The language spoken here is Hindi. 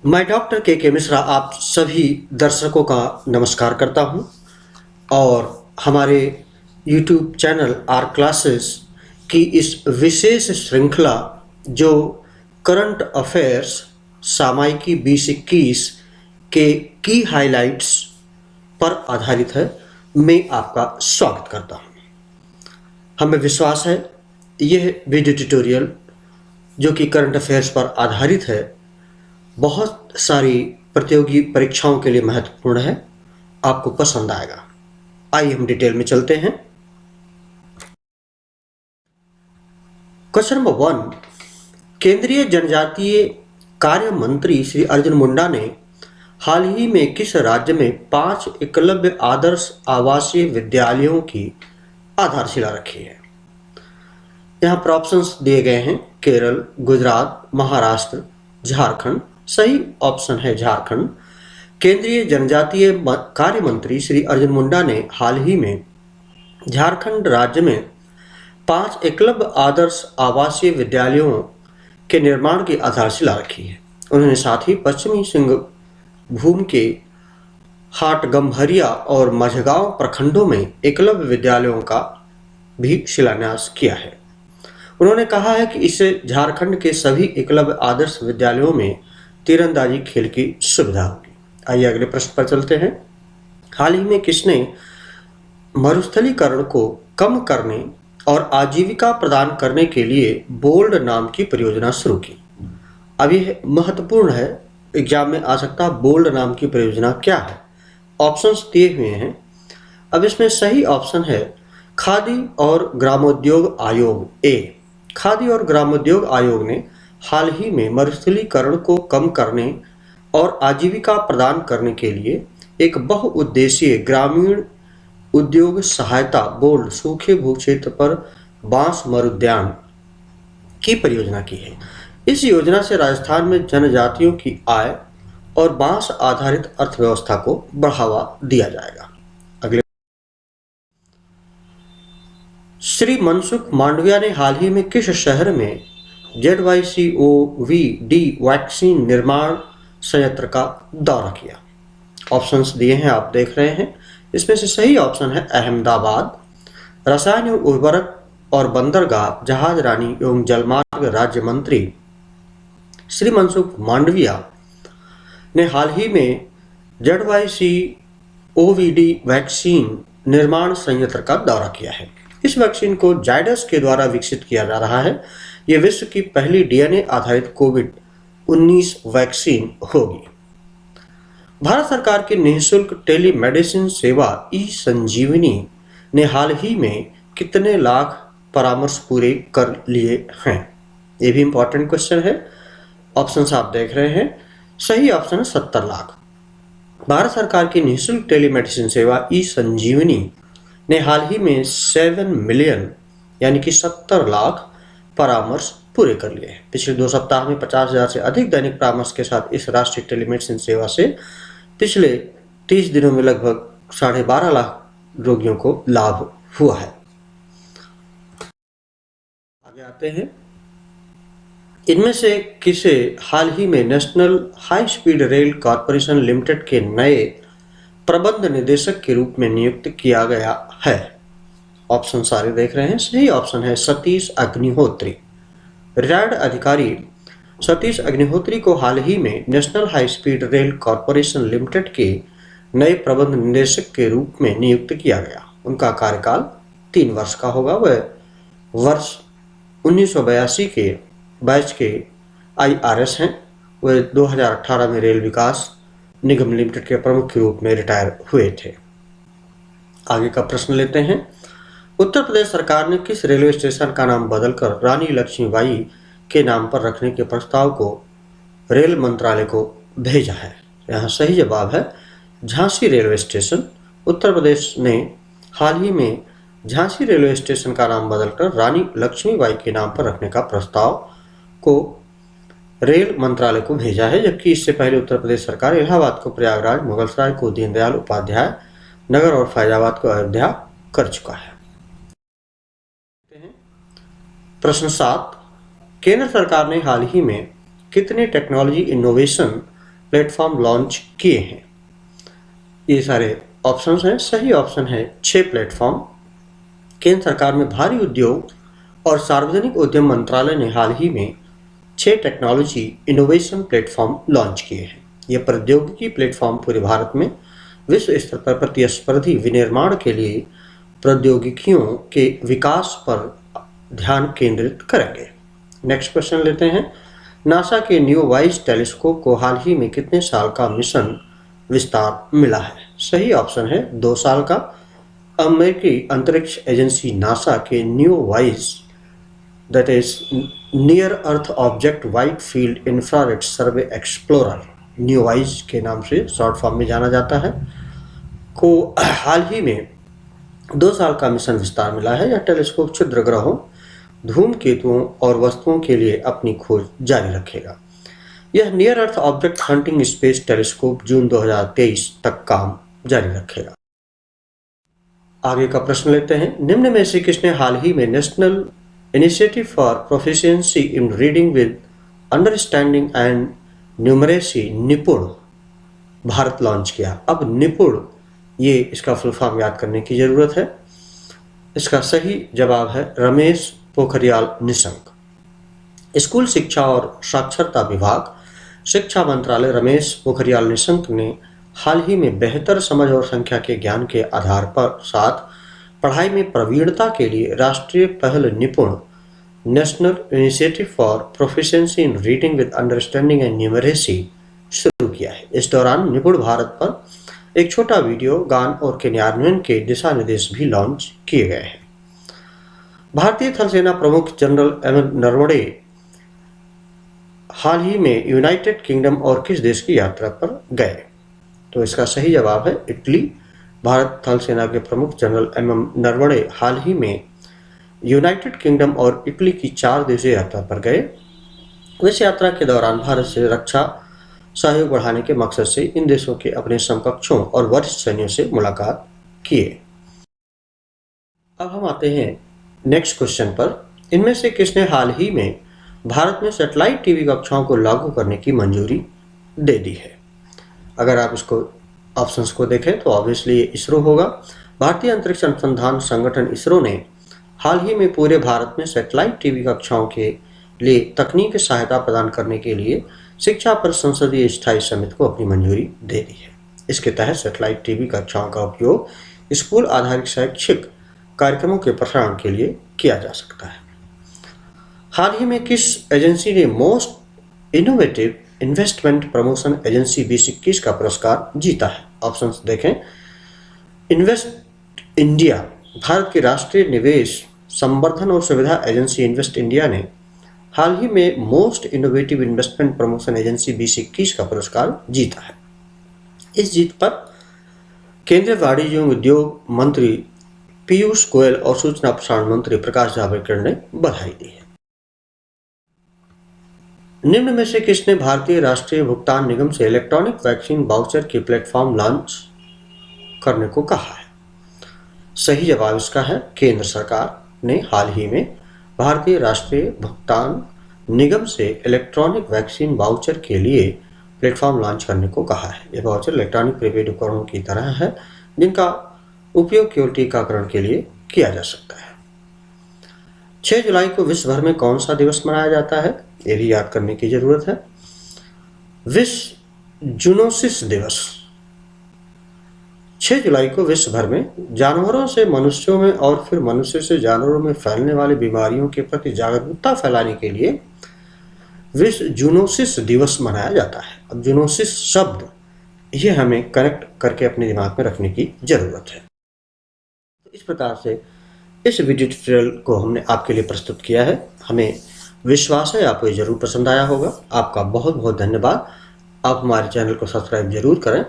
मैं डॉक्टर के मिश्रा आप सभी दर्शकों का नमस्कार करता हूं और हमारे यूट्यूब चैनल आर क्लासेस की इस विशेष श्रृंखला जो करंट अफेयर्स सामायिकी 2021 के की हाइलाइट्स पर आधारित है, मैं आपका स्वागत करता हूं। हमें विश्वास है यह वीडियो ट्यूटोरियल जो कि करंट अफेयर्स पर आधारित है बहुत सारी प्रतियोगी परीक्षाओं के लिए महत्वपूर्ण है, आपको पसंद आएगा। आइए हम डिटेल में चलते हैं। क्वेश्चन नंबर 1, केंद्रीय जनजातीय कार्य मंत्री श्री अर्जुन मुंडा ने हाल ही में किस राज्य में 5 एकलव्य आदर्श आवासीय विद्यालयों की आधारशिला रखी है? यहाँ पर ऑप्शंस दिए गए हैं: केरल, गुजरात, महाराष्ट्र, झारखंड। सही ऑप्शन है झारखंड। केंद्रीय जनजातीय कार्य मंत्री श्री अर्जुन मुंडा ने हाल ही में झारखंड राज्य में 5 एकलव्य आदर्श आवासीय विद्यालयों के निर्माण की आधारशिला रखी है। उन्होंने साथ ही पश्चिमी सिंहभूम के हाटगम्भरिया और माझगांव प्रखंडों में एकलव्य विद्यालयों का भी शिलान्यास किया है। उन्होंने कहा है कि इससे झारखंड के सभी एकलव्य आदर्श विद्यालयों में तीरंदाजी खेल की सुविधा होगी। आइए अगले प्रश्न पर चलते हैं। हाल ही में किसने मरुस्थलीकरण को कम करने और आजीविका प्रदान करने के लिए बोल्ड नाम की परियोजना शुरू की? अब यह महत्वपूर्ण है, एग्जाम में आ सकता है बोल्ड नाम की परियोजना क्या है। ऑप्शंस दिए हुए हैं। अब इसमें सही ऑप्शन है खादी और ग्रामोद्योग आयोग ए। खादी और ग्रामोद्योग आयोग ने हाल ही में मरुस्थलीकरण को कम करने और आजीविका प्रदान करने के लिए एक बहुउद्देशीय ग्रामीण उद्योग सहायता बोल्ड सूखे भूक्षेत्र पर बांस मरुद्यान की परियोजना की है। इस योजना से राजस्थान में जनजातियों की आय और बांस आधारित अर्थव्यवस्था को बढ़ावा दिया जाएगा। अगले, श्री मनसुख मांडविया ने हाल ही में किस शहर में ZYCOV-D वैक्सीन निर्माण संयंत्र का दौरा किया? ऑप्शंस दिए हैं, आप देख रहे हैं। इसमें से सही ऑप्शन है अहमदाबाद। रसायन एवं उर्वरक और बंदरगाह जहाज रानी एवं जलमार्ग राज्य मंत्री श्री मनसुख मांडविया ने हाल ही में ZYCOV-D वैक्सीन निर्माण संयंत्र का दौरा किया है। इस वैक्सीन को जायडस के द्वारा विकसित किया जा रहा है। यह विश्व की पहली DNA आधारित कोविड-19 वैक्सीन होगी। भारत सरकार की निःशुल्क टेलीमेडिसिन सेवा ई-संजीवनी ने हाल ही में कितने लाख परामर्श पूरे कर लिए हैं? ये भी इंपॉर्टेंट क्वेश्चन है। ऑप्शंस आप देख रहे हैं। सही ऑप्शन है 70 लाख। भारत सरकार की निःशुल्क टेलीमेडिसिन सेवा ई-संजीवनी ने हाल ही में 7 मिलियन यानी कि 70 लाख परामर्श पूरे कर लिए हैं। पिछले 2 सप्ताह में 50,000 से अधिक दैनिक परामर्श के साथ इस राष्ट्रीय टेलीमेडिसिन सेवा से पिछले 30 दिनों में लगभग 12.5 लाख रोगियों को लाभ हुआ है। आगे आते हैं। इनमें से किसे हाल ही में national high speed rail corporation limited के नए प्रबंध निदेशक के रूप में नियुक्त किया गया है? ऑप्शन सारे देख रहे हैं। सही ऑप्शन है सतीश अग्निहोत्री। रिटायर्ड अधिकारी सतीश अग्निहोत्री को हाल ही में national high speed rail corporation limited के नए प्रबंध निदेशक के रूप में नियुक्त किया गया। उनका कार्यकाल 3 वर्ष का होगा। वह वर्ष 1982 के बैच के IRS हैं। वह 2018 में रेल विकास निगम लिमिटेड के प्रमुख के रूप में रिटायर हुए थे। आगे का प्रश्न लेते हैं। उत्तर प्रदेश सरकार ने किस रेलवे स्टेशन का नाम बदलकर रानी लक्ष्मीबाई के नाम पर रखने के प्रस्ताव को रेल मंत्रालय को भेजा है? यहाँ सही जवाब है झांसी रेलवे स्टेशन। उत्तर प्रदेश ने हाल ही में झांसी रेलवे स्टेशन का नाम बदलकर रानी लक्ष्मीबाई के नाम पर रखने का प्रस्ताव को रेल मंत्रालय को भेजा है, जबकि इससे पहले उत्तर प्रदेश सरकार इलाहाबाद को प्रयागराज, मुगलसराय को दीनदयाल उपाध्याय नगर और फैजाबाद को अयोध्या कर चुका है। प्रश्न 7, केंद्र सरकार ने हाल ही में कितने टेक्नोलॉजी इनोवेशन प्लेटफॉर्म लॉन्च किए हैं? ये सारे ऑप्शंस हैं। सही ऑप्शन है 6 प्लेटफॉर्म। केंद्र सरकार में भारी उद्योग और सार्वजनिक उद्यम मंत्रालय ने हाल ही में 6 टेक्नोलॉजी इनोवेशन प्लेटफॉर्म लॉन्च किए हैं। ये प्रौद्योगिकी प्लेटफॉर्म पूरे भारत में विश्व स्तर पर प्रतिस्पर्धी विनिर्माण के लिए प्रौद्योगिकियों के विकास पर ध्यान केंद्रित करेंगे। नेक्स्ट क्वेश्चन लेते हैं। नासा के न्यू वाइज टेलीस्कोप को हाल ही में कितने साल का मिशन विस्तार मिला है? सही ऑप्शन है 2 साल का। अमेरिकी अंतरिक्ष एजेंसी नासा के new wise that is near earth object wide field infrared survey explorer, new wise के नाम से शॉर्ट फॉर्म में जाना जाता है, को हाल ही में 2 साल का मिशन विस्तार मिला है। यह टेलीस्कोप क्षुद्र ग्रहों, धूमकेतुओं और वस्तुओं के लिए अपनी खोज जारी रखेगा। यह near earth object hunting space telescope जून 2023 तक काम जारी रखेगा। आगे का प्रश्न लेते हैं। निम्न में से किसने हाल ही में national initiative for proficiency in reading with understanding and numeracy निपुण भारत लॉन्च किया? अब निपुण, ये इसका फुल फॉर्म याद करने की जरूरत है। इसका सही जवाब है रमेश पोखरियाल निशंक। स्कूल शिक्षा और साक्षरता विभाग, शिक्षा मंत्रालय रमेश पोखरियाल निशंक ने हाल ही में बेहतर समझ और संख्या के ज्ञान के आधार पर साथ पढ़ाई में प्रवीणता के लिए राष्ट्रीय पहल निपुण national initiative for proficiency in reading with understanding and numeracy शुरू किया है। इस दौरान निपुण भारत पर एक छोटा वीडियो, गान और क्रियान्वयन के दिशा निर्देश भी लॉन्च किए गए हैं। भारतीय थल सेना प्रमुख जनरल एम नरवणे हाल ही में यूनाइटेड किंगडम और किस देश की यात्रा पर गए? तो इसका सही जवाब है इटली। भारत थल सेना के प्रमुख जनरल एम नरवणे हाल ही में यूनाइटेड किंगडम और इटली की 4 दिवसीय यात्रा पर गए। इस यात्रा के दौरान भारत से रक्षा सहयोग बढ़ाने के मकसद से इन देशों के अपने समकक्षों और वरिष्ठ सैनिकों से मुलाकात किए। अब हम आते हैं नेक्स्ट क्वेश्चन पर। इनमें से किसने हाल ही में भारत में सैटेलाइट टीवी कक्षाओं को लागू करने की मंजूरी दे दी है? अगर आप इसको ऑप्शंस को देखें तो ऑब्वियसली ये इसरो होगा। भारतीय अंतरिक्ष अनुसंधान संगठन इसरो ने हाल ही में पूरे भारत में सैटेलाइट टीवी कक्षाओं के लिए तकनीकी सहायता प्रदान करने के लिए शिक्षा पर संसदीय स्थायी समिति को अपनी मंजूरी दे दी है। इसके तहत सैटेलाइट टीवी कक्षाओं का उपयोग स्कूल आधारित शैक्षिक कार्यक्रमों के प्रसारण के लिए किया जा सकता है। हाल ही में किस एजेंसी ने most innovative investment promotion agency 2021 का पुरस्कार जीता है? ऑप्शंस देखें। इन्वेस्ट इंडिया, भारत की राष्ट्रीय निवेश संवर्धन और सुविधा एजेंसी इन्वेस्ट इंडिया ने हाल ही में most innovative investment promotion agency 2021 का पुरस्कार जीता है। इस जीत पर केंद्रीय वाणिज्य एवं उद्योग मंत्री पीयूष गोयल और सूचना प्रसारण मंत्री प्रकाश जावड़ेकर ने बधाई दी है। निम्न में से किसने भारतीय राष्ट्रीय भुगतान निगम से इलेक्ट्रॉनिक वैक्सीन वाउचर की प्लेटफॉर्म लॉन्च करने को कहा है? सही जवाब इसका है केंद्र सरकार ने हाल ही में भारतीय राष्ट्रीय भुगतान निगम से इलेक्ट्रॉनिक वैक्सीन वाउचर के लिए प्लेटफॉर्म लॉन्च करने को कहा है। यह वाउचर इलेक्ट्रॉनिक प्रीपेड उपकरणों की तरह है जिनका उपयोग केवल टीकाकरण के लिए किया जा सकता है। 6 जुलाई को विश्व भर में कौन सा दिवस मनाया जाता है? ये भी याद करने की जरूरत है। विश्व जूनोसिस दिवस 6 जुलाई को विश्व भर में जानवरों से मनुष्यों में और फिर मनुष्य से जानवरों में फैलने वाली बीमारियों के प्रति जागरूकता फैलाने के लिए विश्व जूनोसिस दिवस मनाया जाता है। अब जूनोसिस शब्द ये हमें कनेक्ट करके अपने दिमाग में रखने की जरूरत है। इस प्रकार से इस वीडियो ट्यूटोरियल को हमने आपके लिए प्रस्तुत किया है। हमें विश्वास है आपको ये जरूर पसंद आया होगा। आपका बहुत बहुत धन्यवाद। आप हमारे चैनल को सब्सक्राइब जरूर करें।